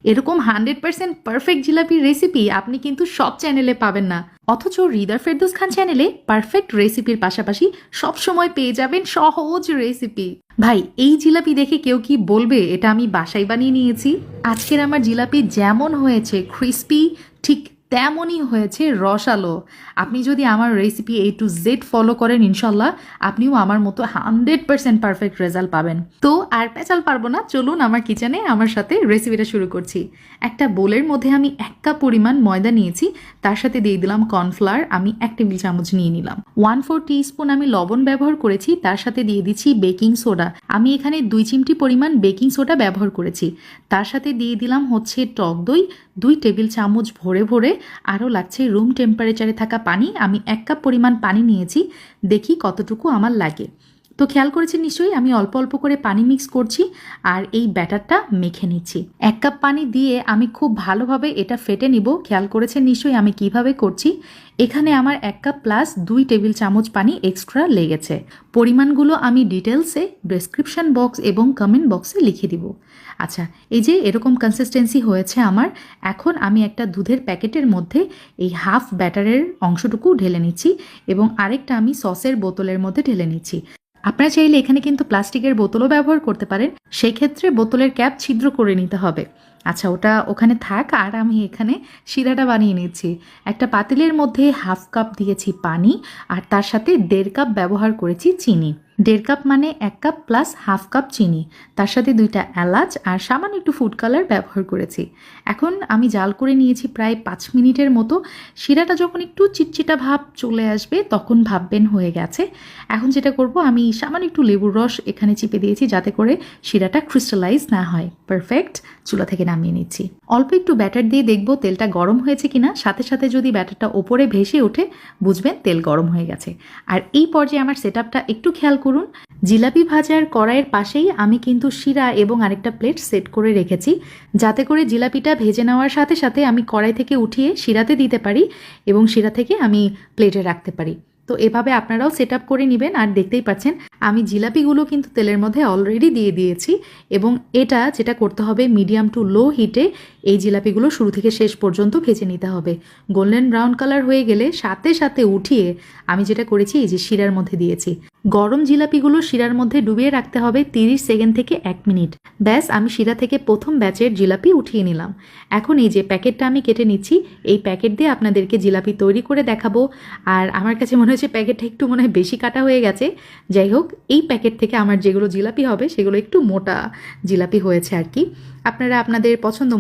এরকম 100% perfect জিলাপির recipe আপনি কিন্তু সব চ্যানেলে পাবেন না, অথচ হৃদয় ফেরদৌস খান চ্যানেলে পারফেক্ট রেসিপির পাশাপাশি সবসময় পেয়ে যাবেন সহজ রেসিপি। ভাই, এই জিলাপি দেখে কেউ কি বলবে এটা আমি বাসায় বানিয়ে নিয়েছি? আজকের আমার জিলাপি যেমন হয়েছে ক্রিস্পি, ঠিক তেমনই হয়েছে রসালো। আপনি যদি আমার recipe A to Z follow করেন, ইনশাল্লাহ আপনিও আমার মতো 100% পারফেক্ট রেজাল্ট পাবেন। তো আর পেঁচাল পারবো না, চলুন আমার কিচেনে আমার সাথে রেসিপিটা শুরু করছি। একটা বোলের মধ্যে আমি 1 কাপ পরিমাণ ময়দা নিয়েছি, তার সাথে দিয়ে দিলাম কর্নফ্লাওয়ার, আমি 1 টেবিল চামচ নিয়ে নিলাম। 1/4 টিস্পুন আমি লবণ ব্যবহার করেছি, তার সাথে দিয়ে দিচ্ছি বেকিং সোডা, আমি এখানে 2 চিমটি পরিমাণ বেকিং সোডা ব্যবহার করেছি। তার সাথে দিয়ে দিলাম হচ্ছে টক দই 2 টেবিল চামচ ভরে ভরে, আরও লাগছে রুম টেম্পারেচারে থাকা পানি, আমি 1 কাপ পরিমাণ পানি নিয়েছি, দেখি কতটুকু আমার লাগে। তো খেয়াল করেছেন নিশ্চয়ই আমি অল্প অল্প করে পানি মিক্স করছি আর এই ব্যাটারটা মেখে নিচ্ছি। 1 কাপ পানি দিয়ে আমি খুব ভালোভাবে এটা ফেটে নিব। খেয়াল করেছেন নিশ্চয়ই আমি কিভাবে করছি। এখানে আমার 1 কাপ প্লাস 2 টেবিল চামচ পানি এক্সট্রা লেগেছে। পরিমাণগুলো আমি ডিটেলসে ডেসক্রিপশন বক্স এবং কমেন্ট বক্সে লিখে দিব। আচ্ছা, এই যে এরকম কনসিস্টেন্সি হয়েছে আমার। এখন আমি একটা দুধের প্যাকেটের মধ্যে এই হাফ ব্যাটারের অংশটুকু ঢেলে নিচ্ছি এবং আরেকটা আমি সসের বোতলের মধ্যে ঢেলে নিচ্ছি। আপনারা চাইলে এখানে কিন্তু প্লাস্টিকের বোতলও ব্যবহার করতে পারেন, সেই ক্ষেত্রে বোতলের ক্যাপ ছিদ্র করে নিতে হবে। আচ্ছা, ওটা ওখানে থাক, আর আমি এখানে শিরাটা বানিয়ে নিচ্ছি। একটা পাতিলের মধ্যে 1/2 কাপ দিয়েছি পানি, আর তার সাথে 1.5 কাপ ব্যবহার করেছি চিনি। 1.5 কাপ মানে 1 কাপ প্লাস 1/2 কাপ চিনি, তার সাথে 2টা এলাচ আর সামান্য একটু ফুড কালার ব্যবহার করেছি। এখন আমি জাল করে নিয়েছি প্রায় 5 মিনিটের মতো। শিরাটা যখন একটু চিটচিটা ভাব চলে আসবে তখন ভাববেন হয়ে গেছে। এখন যেটা করব, আমি সামান্য একটু লেবুর রস এখানে চিপে দিয়েছি যাতে করে শিরাটা ক্রিস্টালাইজ না হয়। পারফেক্ট। চুলা থেকে নামিয়ে নিচ্ছি। অল্প একটু ব্যাটার দিয়ে দেখব তেলটা গরম হয়েছে কিনা, সাথে সাথে যদি ব্যাটারটা ওপরে ভেসে ওঠে বুঝবেন তেল গরম হয়ে গেছে। আর এই পর্যায়ে আমার সেটআপটা একটু খেয়াল করুন। জিলাপি ভাজার কড়াইয়ের পাশেই আমি কিন্তু শিরা এবং আরেকটা প্লেট সেট করে রেখেছি, যাতে করে জিলাপিটা ভেজে নেওয়ার সাথে সাথে আমি কড়াই থেকে উঠিয়ে শিরাতে দিতে পারি এবং শিরা থেকে আমি প্লেটে রাখতে পারি। তো এভাবে আপনারাও সেট আপ করে নেবেন। আর দেখতেই পাচ্ছেন আমি জিলাপিগুলো কিন্তু তেলের মধ্যে অলরেডি দিয়ে দিয়েছি, এবং এটা যেটা করতে হবে মিডিয়াম টু লো হিটে এই জিলাপিগুলো শুরু থেকে শেষ পর্যন্ত ভেজে নিতে হবে। গোল্ডেন ব্রাউন কালার হয়ে গেলে সাথে সাথে উঠিয়ে আমি যেটা করেছি এই যে শিরার মধ্যে দিয়েছি। গরম জিলাপিগুলো শিরার মধ্যে ডুবিয়ে রাখতে হবে 30 সেকেন্ড থেকে 1 মিনিট। ব্যাস, আমি শিরা থেকে প্রথম ব্যাচের জিলাপি উঠিয়ে নিলাম। এখন এই যে প্যাকেটটা আমি কেটে নিচ্ছি, এই প্যাকেট দিয়ে আপনাদেরকে জিলাপি তৈরি করে দেখাবো। আর আমার কাছে মনে হচ্ছে প্যাকেটটা একটু মনে হয় বেশি কাটা হয়ে গেছে। যাই হোক, এই প্যাকেট থেকে আমার যেগুলো জিলাপি হবে সেগুলো একটু মোটা জিলাপি হয়েছে আর কি। আপনারা আপনাদের পছন্দ